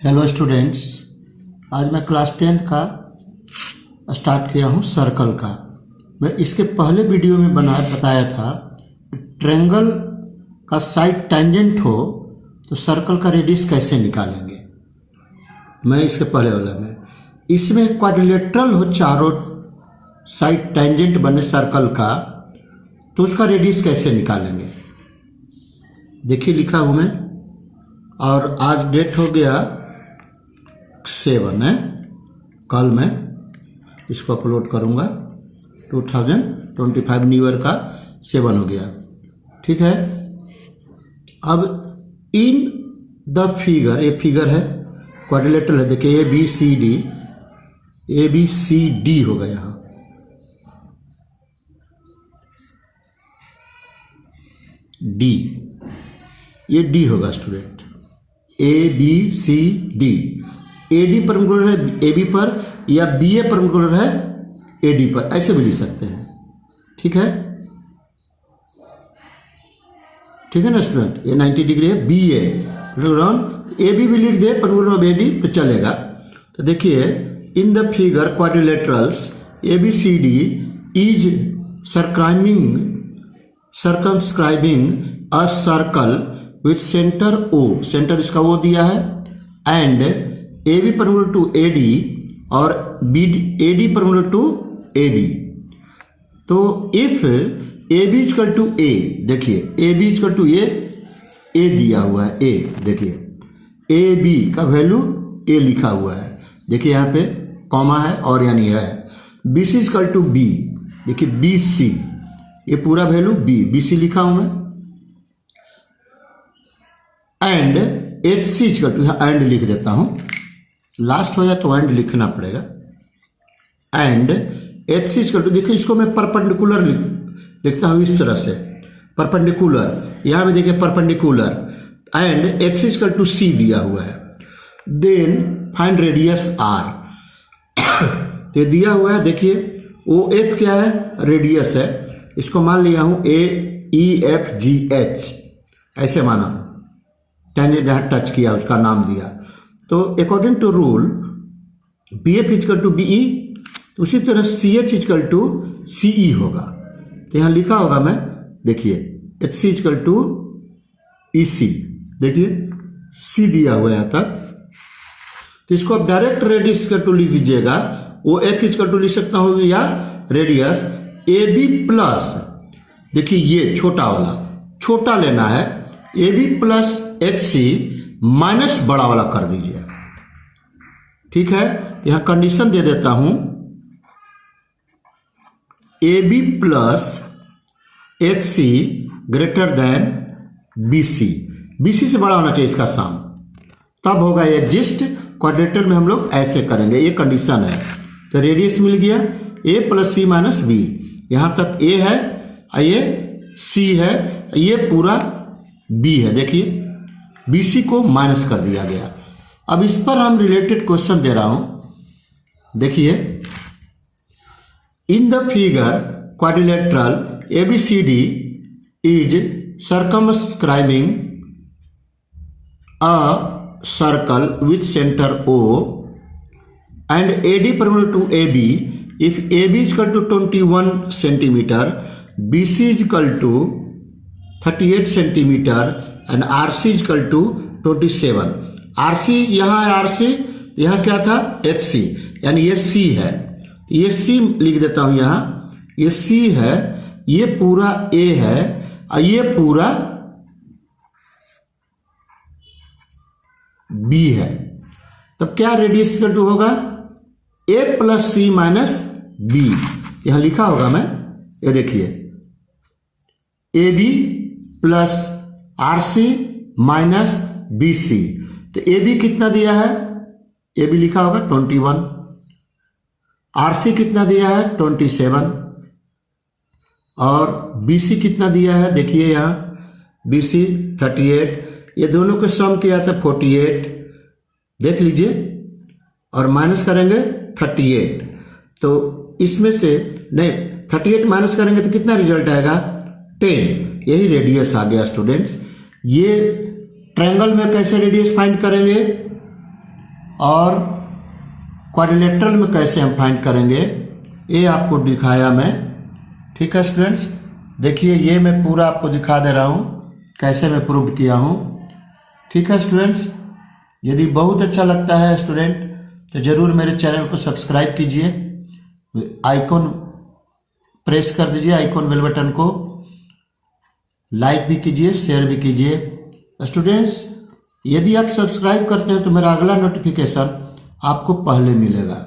Hello students, आज मैं class 10th का स्टार्ट किया हूँ सर्कल का। मैं इसके पहले वीडियो में बताया था ट्रायंगल का साइड टेंजेंट हो तो सर्कल का रेडियस कैसे निकालेंगे। मैं इसके पहले वाला में इसमें क्वाड्रिलेटरल हो, चारों साइड टेंजेंट बने सर्कल का, तो उसका रेडियस कैसे निकालेंगे। देखिए लिखा हूँ मैं, और आज डेट हो गया 7 है। कल मैं इसको अपलोड करूँगा 2025 न्यू ईयर का 7 हो गया, ठीक है। अब इन द फिगर, ये फिगर है क्वाड्रिलेटरल है, देखिए ए बी सी डी होगा यहाँ, डी, ये डी होगा student, A B C D. A D perpendicular है ए बी पर, या बी ए परपेंडिकुलर है ए डी पर, ऐसे भी लिख सकते हैं, ठीक है। ठीक है ना स्टूडेंट, ये 90 डिग्री है, बी ए ए बी भी लिख दे परपेंडिकुलर ऑफ ए डी तो चलेगा। तो देखिए in the figure quadrilaterals A B C D is circumscribing a circle with center O, centre इसका O दिया है, and AB perpendicular to AD और AD perpendicular to AB। तो if AB is equal to A, देखिए AB is equal to A दिया हुआ है, A देखिए AB का वैल्यू A लिखा हुआ है, देखिए यहाँ पे कॉमा है और यानी है। BC is equal to B, देखिए BC, ये पूरा वैल्यू BC लिखा हूं मैं, एंड HC इक्वल टू, यहाँ एंड लिख देता हूं, लास्ट हो जाए तो एंड लिखना पड़ेगा, एंड HC इक्वल टू, देखिए इसको मैं परपेंडिकुलर लिखता हूं इस तरह से, परपेंडिकुलर, यहां पे देखिए perpendicular, and HC equal to C दिया हुआ है। देन फाइंड रेडियस R, तो दिया हुआ है, देखिए OF क्या है, रेडियस है, इसको मान लिया हूं AEFGH, ऐसे माना, टेंजेंट जहां टच किया उसका नाम दिया। तो according to rule BF equal to BE, तो उसी तरह CH इक्वल टू CE होगा। तो यहां लिखा होगा मैं, देखिए HC इक्वल टू EC, देखिए C दिया हुआ है यहां तक, तो इसको आप डायरेक्ट रेडियस इक्वल टू लिख दीजिएगा, OF इक्वल टू लिख सकता हूं, या रेडियस AB प्लस, देखिए ये छोटा वाला, छोटा लेना है, AB प्लस HC माइनस बड़ा वाला कर दीजिए, ठीक है। यहां कंडीशन दे देता हूं, AB plus HC greater than BC, BC से बड़ा होना चाहिए इसका सम, तब होगा एग्जिस्ट। क्वाड्रेटर में हम लोग ऐसे करेंगे, ये कंडीशन है। तो रेडियस मिल गया A plus C minus B, यहां तक A है, ये C है, ये पूरा B है, देखिए BC को माइनस कर दिया गया। अब इस पर हम रिलेटेड क्वेश्चन दे रहा हूं, देखिए in the figure quadrilateral ABCD is circumscribing a circle with center O and AD perpendicular to AB, if AB is equal to 21 centimeter, BC is equal to 38 centimeter and RC is equal to 27। RC यहाँ है, RC यहाँ क्या था, HC, यानी ये C है, ये C लिख देता हूँ यहाँ, ये C है, ये पूरा A है, और ये पूरा B है। तब क्या रेडियस इक्वल टू होगा, A plus C minus B, यहां लिखा होगा मैं, ये देखिए AB plus RC minus BC। तो AB कितना दिया है, AB लिखा होगा 21, RC कितना दिया है 27, और BC कितना दिया है, देखिए यहां BC 38, ये दोनों के सम किया था 48, देख लीजिए, और माइनस करेंगे 38, तो इसमें से नहीं 38 माइनस करेंगे तो कितना रिजल्ट आएगा 10, यही रेडियस आ गया स्टूडेंट्स। ये ट्रायंगल में कैसे रेडियस फाइंड करेंगे, और क्वाड्रिलेटरल में कैसे हम फाइंड करेंगे ये आपको दिखाया मैं। ठीक है स्टूडेंट्स, देखिए ये मैं पूरा आपको दिखा दे रहा हूँ कैसे मैं प्रूव किया हूँ। ठीक है स्टूडेंट्स, यदि बहुत अच्छा लगता है स्टूडेंट तो ज़रूर मेरे चैनल को सब्सक्राइब कीजिए, आइकॉन प्रेस कर दीजिए, आइकॉन बेल बटन को लाइक भी कीजिए, शेयर भी कीजिए। स्टूडेंट्स यदि आप सब्सक्राइब करते हैं तो मेरा अगला नोटिफिकेशन आपको पहले मिलेगा।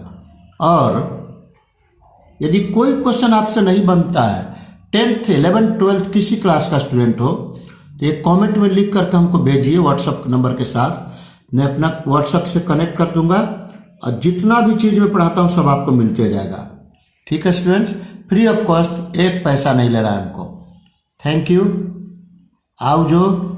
और यदि कोई क्वेश्चन आपसे नहीं बनता है, 10th 11th 12th किसी क्लास का स्टूडेंट हो तो एक कमेंट में लिख करके हमको भेजिए व्हाट्सएप नंबर के साथ, मैं अपना व्हाट्सएप से कनेक्ट कर दूंगा और जितना भी चीज़ मैं पढ़ाता हूँ सब आपको मिलते जाएगा। ठीक है स्टूडेंट्स, फ्री ऑफ कॉस्ट, एक पैसा नहीं ले रहा है हमको। थैंक यू, आओ जो।